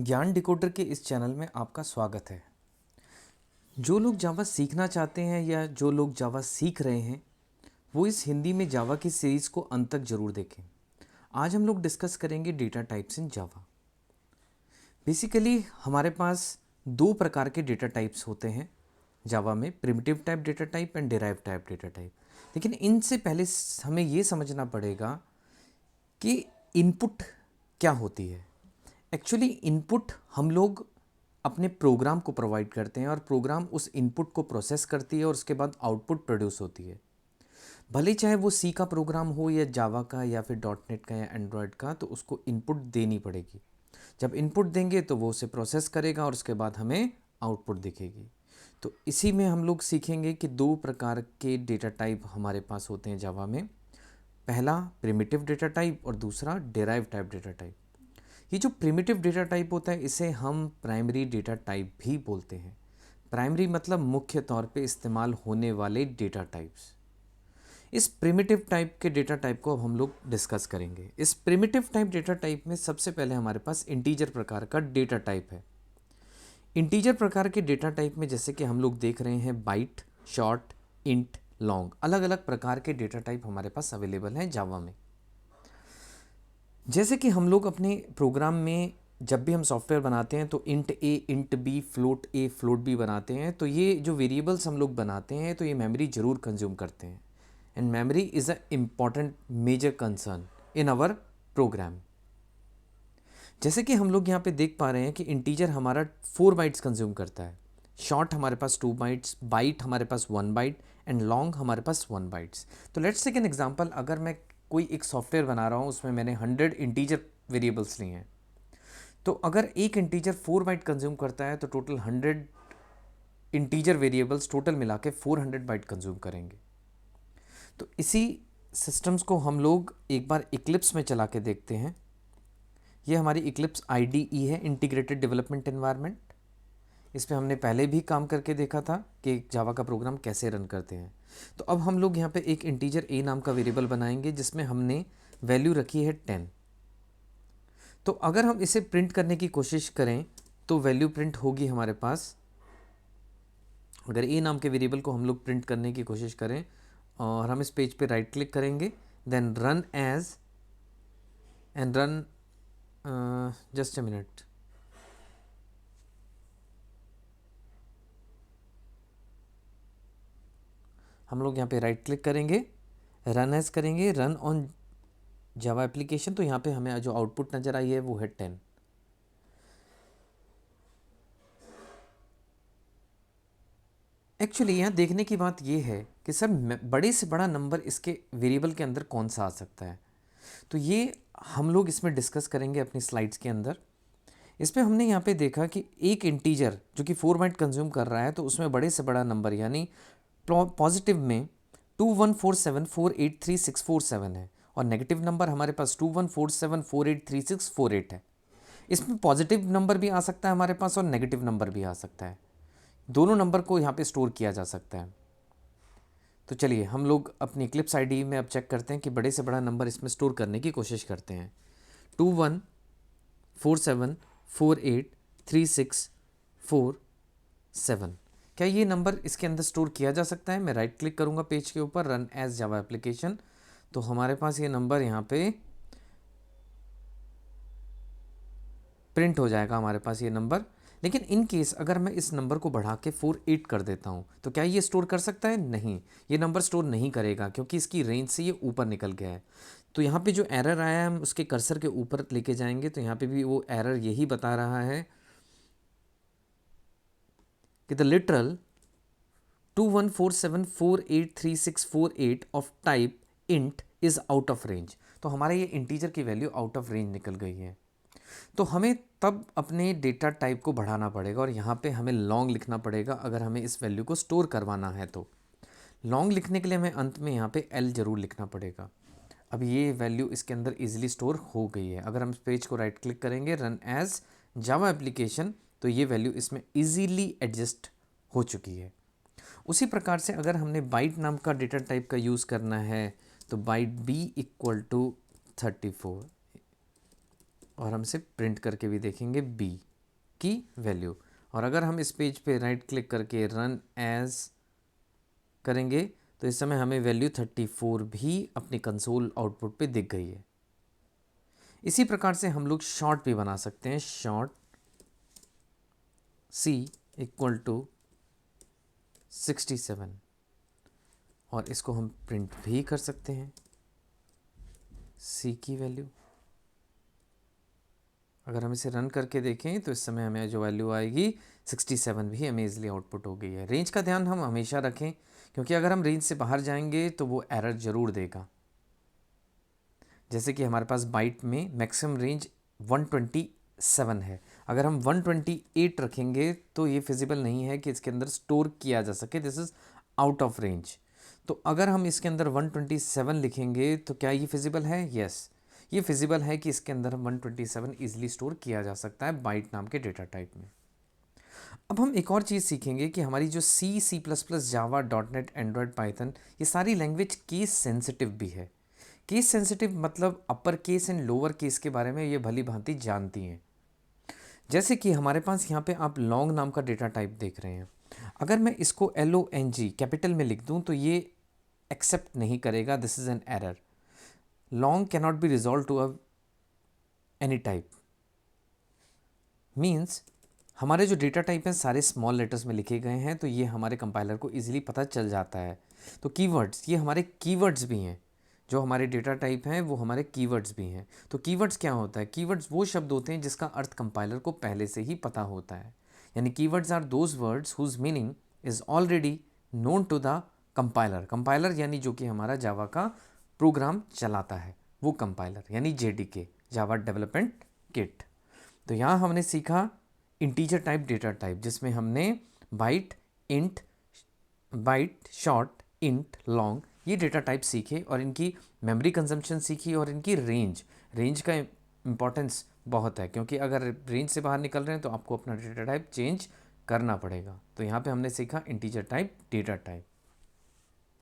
ज्ञान डिकोडर के इस चैनल में आपका स्वागत है। जो लोग जावा सीखना चाहते हैं या जो लोग जावा सीख रहे हैं वो इस हिंदी में जावा की सीरीज़ को अंत तक ज़रूर देखें। आज हम लोग डिस्कस करेंगे data types in Java. Basically हमारे पास दो प्रकार के डेटा टाइप्स होते हैं जावा में, primitive type data type and derive type data type. लेकिन इनसे पहले हमें ये समझना पड़ेगा कि इनपुट क्या होती है। एक्चुअली इनपुट हम लोग अपने प्रोग्राम को प्रोवाइड करते हैं और प्रोग्राम उस इनपुट को प्रोसेस करती है और उसके बाद आउटपुट प्रोड्यूस होती है। भले चाहे वो सी का प्रोग्राम हो या जावा का या फिर डॉट नेट का या एंड्रॉयड का, तो उसको इनपुट देनी पड़ेगी। जब इनपुट देंगे तो वो उसे प्रोसेस करेगा और उसके बाद हमें आउटपुट दिखेगी। तो इसी में हम लोग सीखेंगे कि दो प्रकार के डेटा टाइप हमारे पास होते हैं जावा में। पहला प्रिमिटिव डेटा टाइप और दूसरा डेराइव टाइप डेटा टाइप। ये जो प्रिमिटिव डेटा टाइप होता है इसे हम प्राइमरी डेटा टाइप भी बोलते हैं। प्राइमरी मतलब मुख्य तौर पे इस्तेमाल होने वाले डेटा टाइप्स। इस प्रिमिटिव टाइप के डेटा टाइप को अब हम लोग डिस्कस करेंगे। इस प्रिमिटिव टाइप डेटा टाइप में सबसे पहले हमारे पास इंटीजर प्रकार का डेटा टाइप है। इंटीजर प्रकार के डेटा टाइप में जैसे कि हम लोग देख रहे हैं बाइट, शॉर्ट, इंट, लॉन्ग, अलग अलग प्रकार के डेटा टाइप हमारे पास अवेलेबल हैं जावा में। जैसे कि हम लोग अपने प्रोग्राम में जब भी हम सॉफ्टवेयर बनाते हैं तो इंट ए, इंट बी, फ्लोट ए, फ्लोट बी बनाते हैं, तो ये जो वेरिएबल्स हम लोग बनाते हैं तो ये मेमोरी ज़रूर कंज्यूम करते हैं। And memory is a important major concern in our program. जैसे कि हम लोग यहाँ पे देख पा रहे हैं कि इंटीजर हमारा 4 बाइट्स कंज्यूम करता है, शॉर्ट हमारे पास 2 बाइट्स, बाइट हमारे पास 1 बाइट एंड लॉन्ग हमारे पास 1 बाइट्स। तो लेट्स टेक एन एग्जांपल। अगर मैं कोई एक सॉफ्टवेयर बना रहा हूँ, उसमें मैंने 100 इंटीजर वेरिएबल्स लिए हैं, तो अगर एक इंटीजर 4 बाइट कंज्यूम करता है तो टोटल 100 इंटीजर वेरिएबल्स टोटल मिला के 400 बाइट कंज्यूम करेंगे। तो इसी सिस्टम्स को हम लोग एक बार इक्लिप्स में चला के देखते हैं। ये हमारी इक्लिप्स IDE है, इंटीग्रेटेड डेवलपमेंट एनवायरनमेंट। इस पे हमने पहले भी काम करके देखा था कि जावा का प्रोग्राम कैसे रन करते हैं। तो अब हम लोग यहाँ पे एक इंटीजर a नाम का वेरिएबल बनाएंगे जिसमें हमने वैल्यू रखी है 10। तो अगर हम इसे प्रिंट करने की कोशिश करें तो वैल्यू प्रिंट होगी हमारे पास। अगर a नाम के वेरिएबल को हम लोग प्रिंट करने की कोशिश करें और हम इस पेज पे राइट क्लिक करेंगे, then run as and run, just a minute, हम लोग यहाँ पे राइट क्लिक करेंगे, रन एज करेंगे, रन ऑन जावा एप्लीकेशन। तो यहाँ पे हमें जो आउटपुट नज़र आई है वो है 10। एक्चुअली यहाँ देखने की बात ये है कि सर बड़े से बड़ा नंबर इसके वेरिएबल के अंदर कौन सा आ सकता है, तो ये हम लोग इसमें डिस्कस करेंगे अपनी स्लाइड्स के अंदर। इस पे हमने यहाँ पे देखा कि एक इंटीजर जो कि 4 बाइट कंज्यूम कर रहा है, तो उसमें बड़े से बड़ा नंबर यानी पॉजिटिव में 2147483647 है और नेगेटिव नंबर हमारे पास 2147483648 है। इसमें पॉजिटिव नंबर भी आ सकता है हमारे पास और नेगेटिव नंबर भी आ सकता है। दोनों नंबर को यहाँ पे स्टोर किया जा सकता है। तो चलिए हम लोग अपनी इक्लिप्स IDE में अब चेक करते हैं कि बड़े से बड़ा नंबर इसमें स्टोर करने की कोशिश करते हैं। 2147483647, क्या ये नंबर इसके अंदर स्टोर किया जा सकता है? मैं राइट क्लिक करूँगा पेज के ऊपर, रन एज जावा एप्लीकेशन, तो हमारे पास ये नंबर यहाँ पे प्रिंट हो जाएगा हमारे पास ये नंबर। लेकिन इन केस अगर मैं इस नंबर को बढ़ा के 48 कर देता हूँ तो क्या ये स्टोर कर सकता है? नहीं, ये नंबर स्टोर नहीं करेगा क्योंकि इसकी रेंज से ये ऊपर निकल गया है। तो यहाँ पे जो एरर आया है हम उसके कर्सर के ऊपर लेके जाएंगे तो यहाँ पे भी वो एरर यही बता रहा है कि the literal 2147483648 of type int is out of range. तो हमारे ये इंटीजर की वैल्यू आउट ऑफ रेंज निकल गई है। तो हमें तब अपने डेटा टाइप को बढ़ाना पड़ेगा और यहाँ पे हमें लॉन्ग लिखना पड़ेगा अगर हमें इस वैल्यू को स्टोर करवाना है। तो लॉन्ग लिखने के लिए हमें अंत में यहाँ पे L ज़रूर लिखना पड़ेगा। अब ये वैल्यू इसके अंदर इजीली स्टोर हो गई है। अगर हम इस पेज को राइट क्लिक करेंगे, रन एज जावा एप्लीकेशन, तो ये वैल्यू इसमें इजीली एडजस्ट हो चुकी है। उसी प्रकार से अगर हमने बाइट नाम का डेटा टाइप का यूज़ करना है तो बाइट b इक्वल टू 34, और हम इसे प्रिंट करके भी देखेंगे b। की वैल्यू। और अगर हम इस पेज पे राइट क्लिक करके रन एज करेंगे तो इस समय हमें वैल्यू 34 भी अपने कंसोल आउटपुट पे दिख गई है। इसी प्रकार से हम लोग शॉर्ट भी बना सकते हैं। शॉर्ट c इक्वल टू 67 और इसको हम प्रिंट भी कर सकते हैं। c की वैल्यू अगर हम इसे रन करके देखें तो इस समय हमें जो वैल्यू आएगी 67 भी हमें इजीली आउटपुट हो गई है। रेंज का ध्यान हम हमेशा रखें क्योंकि अगर हम रेंज से बाहर जाएंगे तो वो एरर ज़रूर देगा। जैसे कि हमारे पास बाइट में मैक्सिमम रेंज 127 है, अगर हम 128 रखेंगे तो ये फिजिबल नहीं है कि इसके अंदर स्टोर किया जा सके, this is out of range. तो अगर हम इसके अंदर 127 लिखेंगे तो क्या ये फिजिबल है? यस, ये फिजिबल है कि इसके अंदर 127 इजीली स्टोर किया जा सकता है बाइट नाम के डेटा टाइप में। अब हम एक और चीज़ सीखेंगे कि हमारी जो सी प्लस प्लस, जावा, डॉट नेट, एंड्रॉयड, पाइथन, ये सारी लैंग्वेज केस सेंसिटिव भी है। केस सेंसिटिव मतलब upper case and lower case के बारे में ये भली भांति जानती हैं। जैसे कि हमारे पास यहाँ पे आप लॉन्ग नाम का डेटा टाइप देख रहे हैं, अगर मैं इसको LONG कैपिटल में लिख दूँ तो ये एक्सेप्ट नहीं करेगा, this is an error. Long cannot be resolve to a any type means हमारे जो डेटा टाइप हैं सारे स्मॉल लेटर्स में लिखे गए हैं, तो ये हमारे कंपाइलर को इजीली पता चल जाता है। तो कीवर्ड्स, ये हमारे कीवर्ड्स भी हैं, जो हमारे डेटा टाइप हैं वो हमारे कीवर्ड्स भी हैं। तो कीवर्ड्स क्या होता है? कीवर्ड्स वो शब्द होते हैं जिसका अर्थ कंपाइलर को पहले से ही पता होता है, यानी keywords are those words whose meaning is already known to the compiler. Compiler यानी जो कि हमारा जावा का प्रोग्राम चलाता है, वो कंपाइलर यानी JDK, जावा डेवलपमेंट किट। तो यहाँ हमने सीखा इंटीजर टाइप डेटा टाइप, जिसमें हमने byte, int, byte, short, int, long, ये डेटा टाइप सीखे और इनकी मेमोरी कंजम्पशन सीखी और इनकी रेंज का इम्पोर्टेंस बहुत है, क्योंकि अगर रेंज से बाहर निकल रहे हैं तो आपको अपना डेटा टाइप चेंज करना पड़ेगा। तो यहाँ पे हमने सीखा इंटीजर टाइप डेटा टाइप।